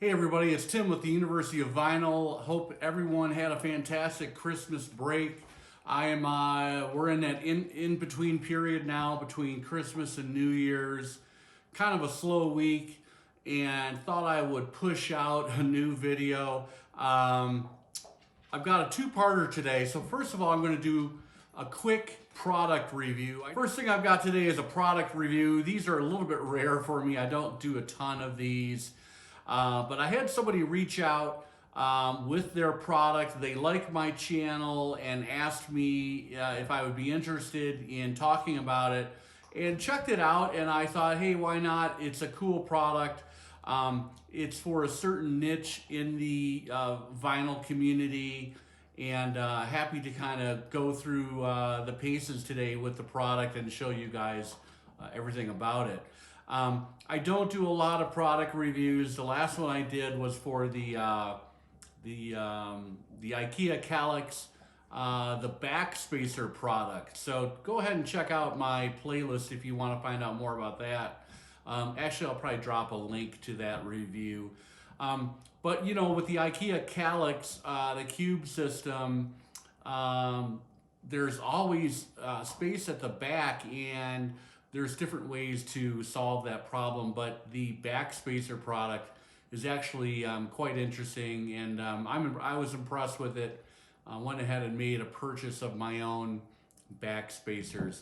Hey everybody, it's Tim with the University of Vinyl. Hope everyone had a fantastic Christmas break. We're in that in-between period now between Christmas and New Year's. Kind of a slow week and thought I would push out a new video. I've got a two-parter today. So first of all, I'm going to do a quick product review. First thing I've got today is a product review. These are a little bit rare for me. I don't do a ton of these. But I had somebody reach out with their product. They liked my channel and asked me if I would be interested in talking about it, and checked it out, and I thought, hey, why not? It's a cool product. It's for a certain niche in the vinyl community, and happy to kind of go through the paces today with the product and show you guys everything about it. I don't do a lot of product reviews. The last one I did was for the IKEA Calyx, the backspacer product. So go ahead and check out my playlist if you want to find out more about that. Actually, I'll probably drop a link to that review. But you know, with the IKEA Calyx, the cube system, there's always space at the back, and there's different ways to solve that problem, but the backspacer product is actually quite interesting, and I was impressed with it. I went ahead and made a purchase of my own backspacers.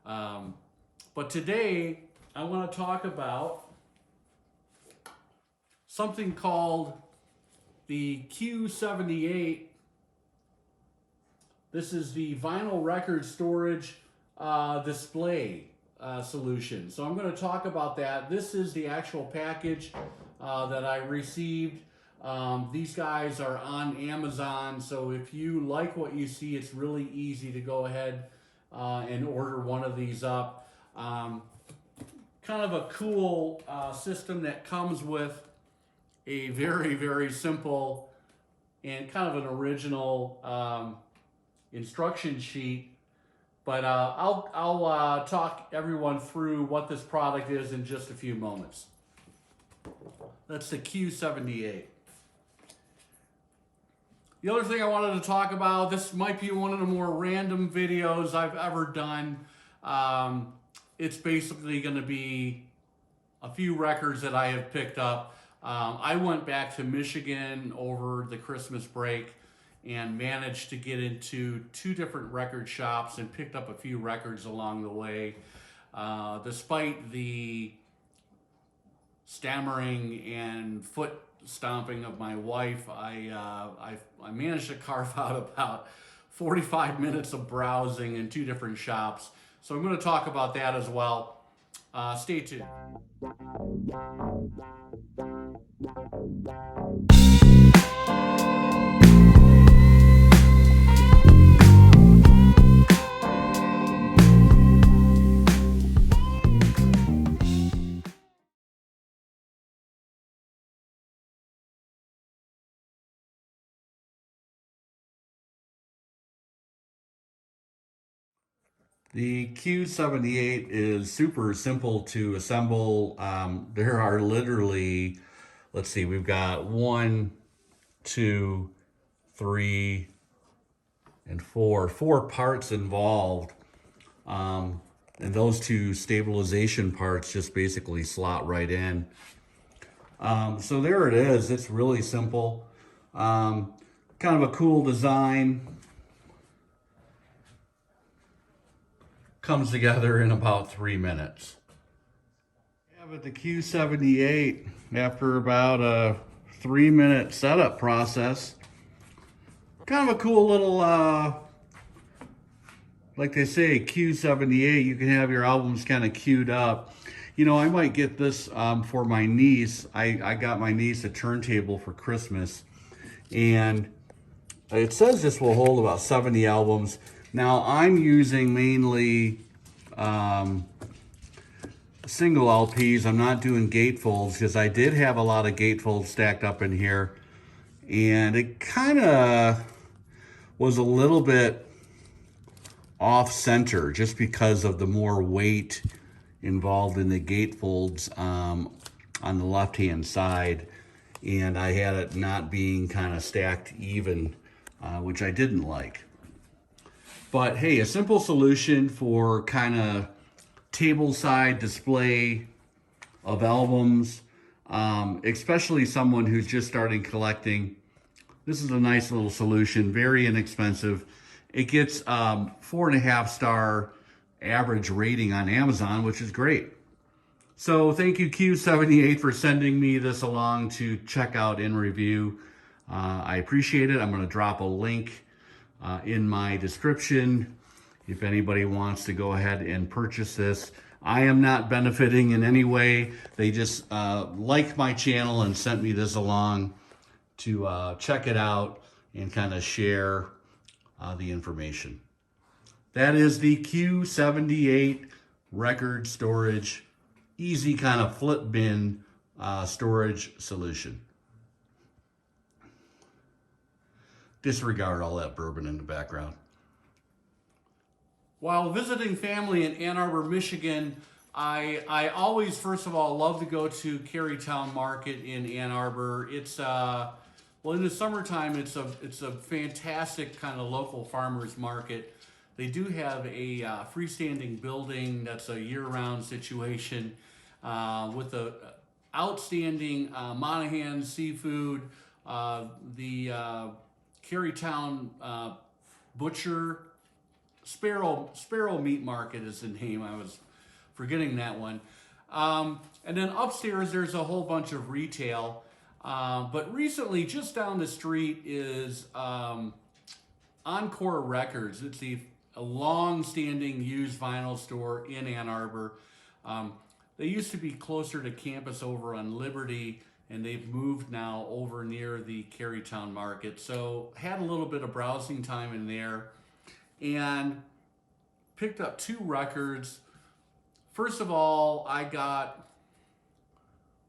But today, I want to talk about something called the Cue78. This is the vinyl record storage display solution. So I'm going to talk about that. This is the actual package that I received. These guys are on Amazon, so if you like what you see, it's really easy to go ahead and order one of these up. Kind of a cool system that comes with a very, very simple and kind of an original instruction sheet. But I'll talk everyone through what this product is in just a few moments. That's the Cue78. The other thing I wanted to talk about, this might be one of the more random videos I've ever done. It's basically going to be a few records that I have picked up. I went back to Michigan over the Christmas break and managed to get into 2 different record shops and picked up a few records along the way. Despite the stammering and foot stomping of my wife, I managed to carve out about 45 minutes of browsing in 2 different shops. So I'm going to talk about that as well. Stay tuned. The Cue78 is super simple to assemble. There are literally, let's see, we've got 1, 2, 3, and 4 parts involved. And those 2 stabilization parts just basically slot right in. So there it is. It's really simple. Kind of a cool design. Comes together in about 3 minutes. Yeah, but the Cue78, after about a 3-minute setup process, kind of a cool little, like they say, Cue78, you can have your albums kind of queued up. You know, I might get this for my niece. I got my niece a turntable for Christmas, and it says this will hold about 70 albums. Now, I'm using mainly single LPs. I'm not doing gatefolds because I did have a lot of gatefolds stacked up in here, and it kind of was a little bit off center just because of the more weight involved in the gatefolds on the left hand side. and I had it not being kind of stacked even, which I didn't like. But hey, a simple solution for kind of table side display of albums, especially someone who's just starting collecting. This is a nice little solution, very inexpensive. It gets 4.5-star average rating on Amazon, which is great. So thank you, Cue78, for sending me this along to check out and review. I appreciate it. I'm going to drop a link in my description if anybody wants to go ahead and purchase this. I am not benefiting in any way. They just liked my channel and sent me this along to check it out and kind of share the information. That is the Cue78 record storage, easy kind of flip bin storage solution. Disregard all that bourbon in the background. While visiting family in Ann Arbor, Michigan, I always, first of all, love to go to Carytown Market in Ann Arbor. It's well, in the summertime, it's a fantastic kind of local farmers market. They do have a freestanding building that's a year-round situation with a outstanding Monahan seafood, the Carytown Butcher. Sparrow Meat Market is the name. I was forgetting that one. And then upstairs, there's a whole bunch of retail. But recently, just down the street is Encore Records. It's a long-standing used vinyl store in Ann Arbor. They used to be closer to campus over on Liberty, and they've moved now over near the Carytown Market. So had a little bit of browsing time in there and picked up 2 records. First of all, I got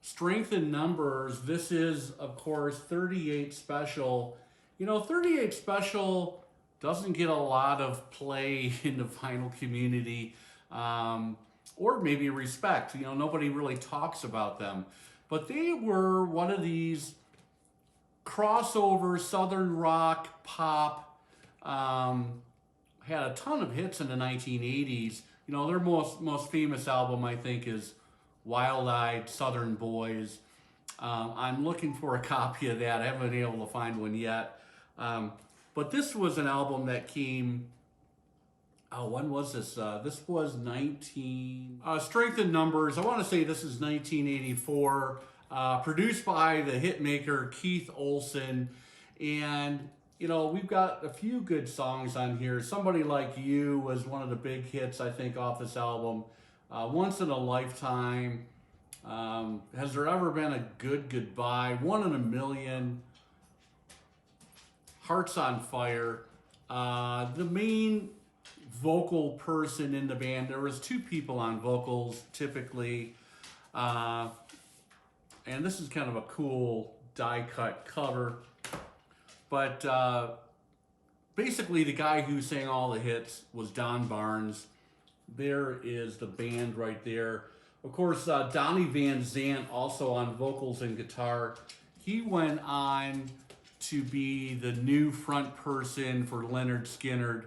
Strength in Numbers. This is, of course, 38 Special. You know, 38 Special doesn't get a lot of play in the vinyl community, or maybe respect. You know, nobody really talks about them. But they were one of these crossover Southern rock pop, had a ton of hits in the 1980s. You know, their most famous album, I think, is Wild-Eyed Southern Boys. I'm looking for a copy of that. I haven't been able to find one yet. But this was an album that came, when was this? This was Strength in Numbers. I want to say this is 1984. Produced by the hitmaker Keith Olsen. And you know, we've got a few good songs on here. Somebody Like You was one of the big hits, I think, off this album. Once in a Lifetime. Has There Ever Been a Good Goodbye? 1 in a Million. Hearts on Fire. The main vocal person in the band, there was 2 people on vocals, typically. And this is kind of a cool die-cut cover. But basically, the guy who sang all the hits was Don Barnes. There is the band right there. Of course, Donnie Van Zant also on vocals and guitar. He went on to be the new front person for Lynyrd Skynyrd.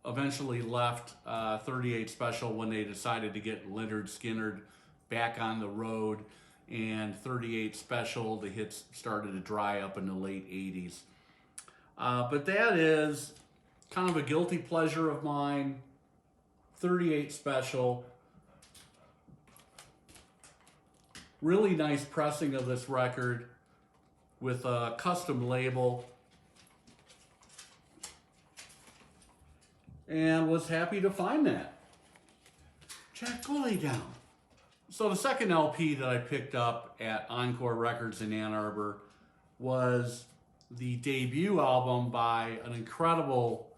Eventually left 38 Special when they decided to get Lynyrd Skynyrd back on the road. And 38 Special, the hits started to dry up in the late 80s. But that is kind of a guilty pleasure of mine. 38 Special. Really nice pressing of this record with a custom label. And was happy to find that. Jack, go lay down. So the second LP that I picked up at Encore Records in Ann Arbor was the debut album by an incredible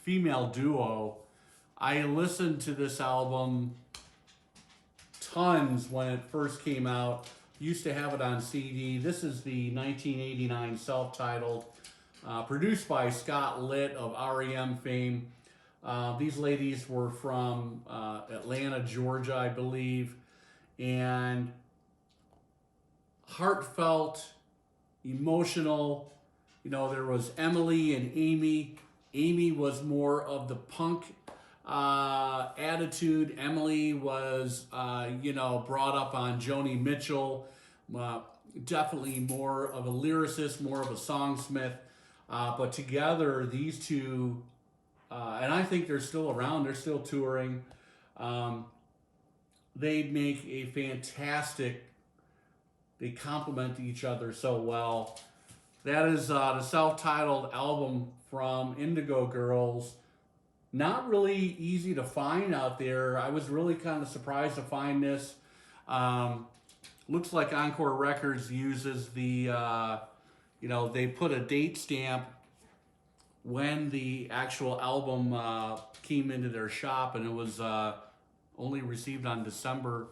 female duo. I listened to this album tons when it first came out. Used to have it on CD. This is the 1989 self-titled, produced by Scott Litt of REM fame. These ladies were from Atlanta, Georgia, I believe. And heartfelt, emotional. You know, there was Emily and Amy. Amy was more of the punk attitude. Emily was, brought up on Joni Mitchell. Definitely more of a lyricist, more of a songsmith. But together, these two, and I think they're still around, they're still touring. They make a fantastic, they complement each other so well. That is the self-titled album from Indigo Girls. Not really easy to find out there. I was really kind of surprised to find this. Looks like Encore Records uses the, they put a date stamp when the actual album came into their shop, and it was only received on December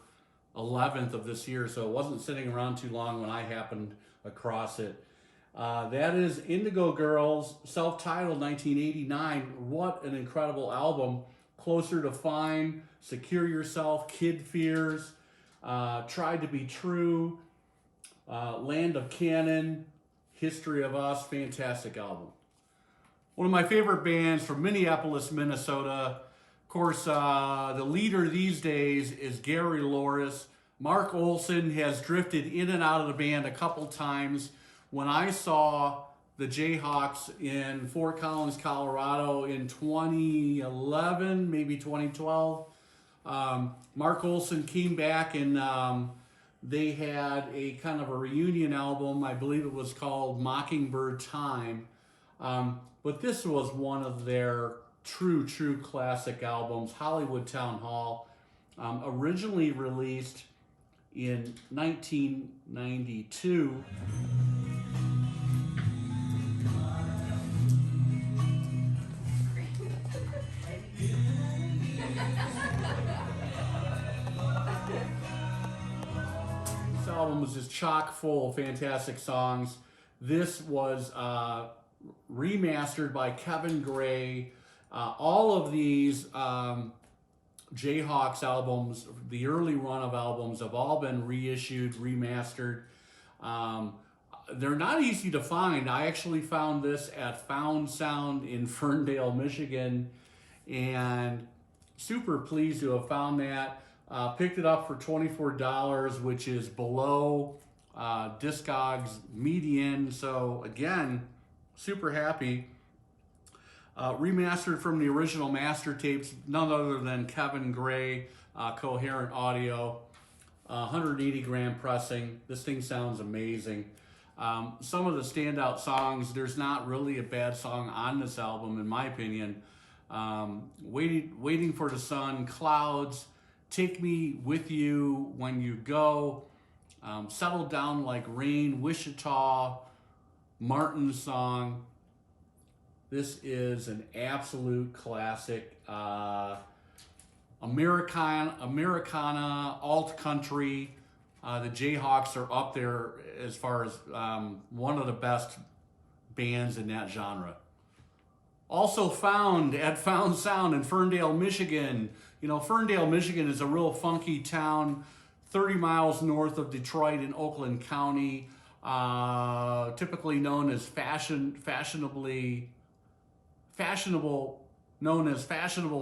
11th of this year, so it wasn't sitting around too long when I happened across it. That is Indigo Girls, self-titled 1989. What an incredible album. Closer to Fine, Secure Yourself, Kid Fears, Tried to Be True, Land of Cannon, History of Us. Fantastic album. One of my favorite bands from Minneapolis, Minnesota. Of course, the leader these days is Gary Loris. Mark Olson has drifted in and out of the band a couple times. When I saw the Jayhawks in Fort Collins, Colorado in 2011, maybe 2012, Mark Olson came back and they had a kind of a reunion album. I believe it was called Mockingbird Time. But this was one of their true classic albums, Hollywood Town Hall, originally released in 1992. This album was just chock full of fantastic songs. This was remastered by Kevin Gray. All of these Jayhawks albums, the early run of albums, have all been reissued, remastered. They're not easy to find. I actually found this at Found Sound in Ferndale, Michigan, and super pleased to have found that. Picked it up for $24, which is below Discogs median. So again, super happy. Remastered from the original master tapes, none other than Kevin Gray, Coherent Audio, 180 gram pressing. This thing sounds amazing. Some of the standout songs, there's not really a bad song on this album, in my opinion. Waiting for the Sun, Clouds, Take Me With You When You Go, Settle Down Like Rain, Wichita, Martin's Song. This is an absolute classic. Americana, alt country. The Jayhawks are up there as far as one of the best bands in that genre. Also found at Found Sound in Ferndale, Michigan. You know, Ferndale, Michigan is a real funky town, 30 miles north of Detroit in Oakland County. Typically known as fashionable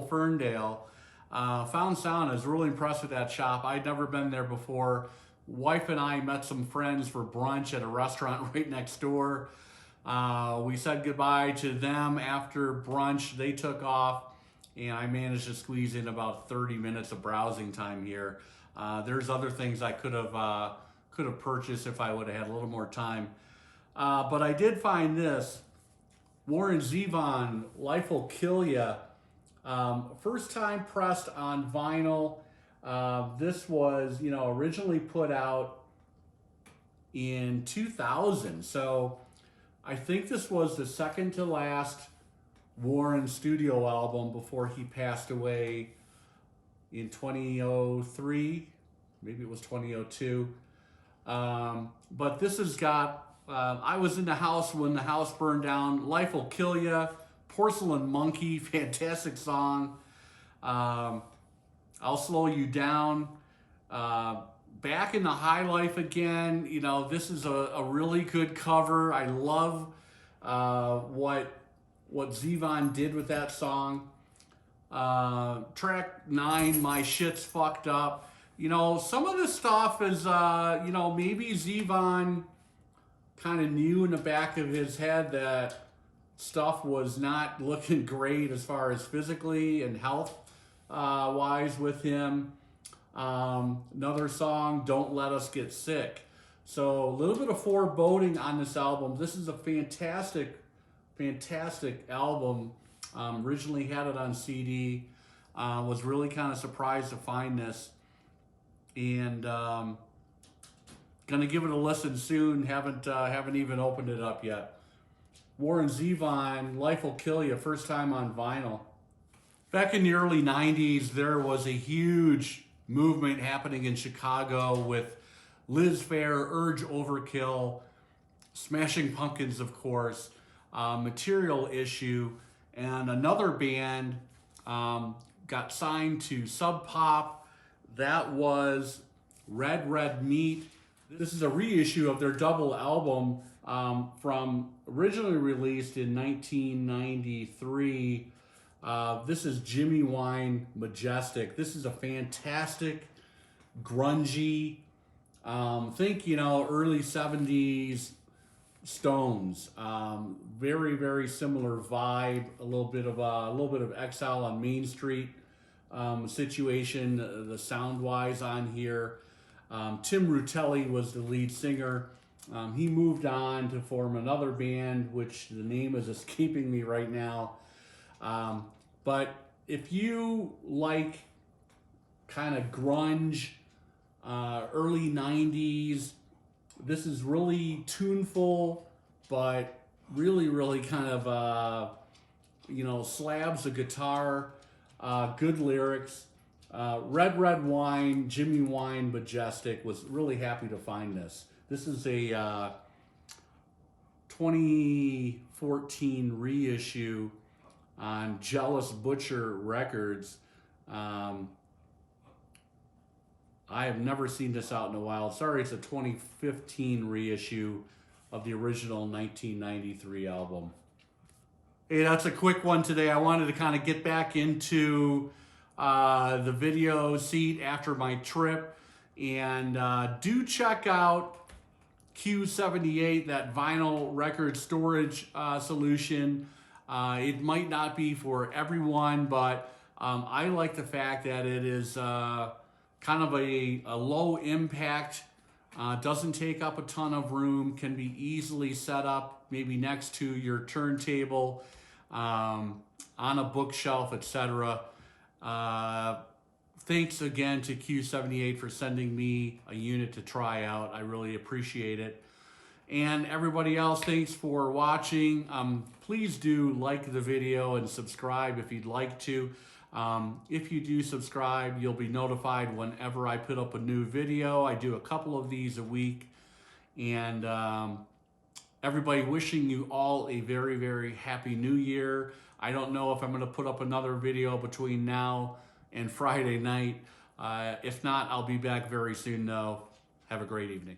Ferndale. Found Sound is really impressed with that shop. I'd never been there before. Wife and I met some friends for brunch at a restaurant right next door. We said goodbye to them after brunch. They took off, and I managed to squeeze in about 30 minutes of browsing time here. There's other things I could have purchased if I would have had a little more time. But I did find this. Warren Zevon, Life Will Kill Ya. First time pressed on vinyl. This was, originally put out in 2000. So I think this was the second to last Warren studio album before he passed away in 2003. Maybe it was 2002. But this has got, I was in the house when the house burned down. Life Will Kill Ya, Porcelain Monkey, fantastic song. I'll Slow You Down, back in the high life again. You know, this is a really good cover. I love what Zevon did with that song. Track 9, My Shit's Fucked Up. You know, some of this stuff is, you know, maybe Zevon kind of knew in the back of his head that stuff was not looking great as far as physically and health wise with him. Another song, Don't Let Us Get Sick. So a little bit of foreboding on this album. This is a fantastic album. Originally had it on CD. Was really kind of surprised to find this. And gonna give it a listen soon. Haven't even opened it up yet. Warren Zevon, Life Will Kill You, first time on vinyl. Back in the early 90s, there was a huge movement happening in Chicago with Liz Phair, Urge Overkill, Smashing Pumpkins, of course, Material Issue, and another band got signed to Sub Pop. That was Red Red Meat. This is a reissue of their double album from originally released in 1993. This is Jimmy Wine Majestic. This is a fantastic, grungy, think, you know, early 70s Stones. Very, very similar vibe. A little bit of Exile on Main Street situation. The sound wise on here. Tim Rutelli was the lead singer. He moved on to form another band, which the name is escaping me right now. But if you like kind of grunge, early 90s, this is really tuneful, but really kind of, you know, slabs of guitar, good lyrics. Red Red Wine, Jimmy Wine Majestic, was really happy to find this. This is a 2014 reissue on Jealous Butcher Records. I have never seen this out in a while. Sorry, it's a 2015 reissue of the original 1993 album. Hey, that's a quick one today. I wanted to kind of get back into the video seat after my trip. And do check out Cue78, that vinyl record storage solution. It might not be for everyone, but I like the fact that it is kind of a low impact, doesn't take up a ton of room, can be easily set up maybe next to your turntable, on a bookshelf, etc. Thanks again to Cue78 for sending me a unit to try out. I really appreciate it. And everybody else, thanks for watching. Please do like the video and subscribe if you'd like to. If you do subscribe, you'll be notified whenever I put up a new video. I do a couple of these a week. And everybody, wishing you all a very, very happy new year. I don't know if I'm going to put up another video between now and Friday night. If not, I'll be back very soon though. Have a great evening.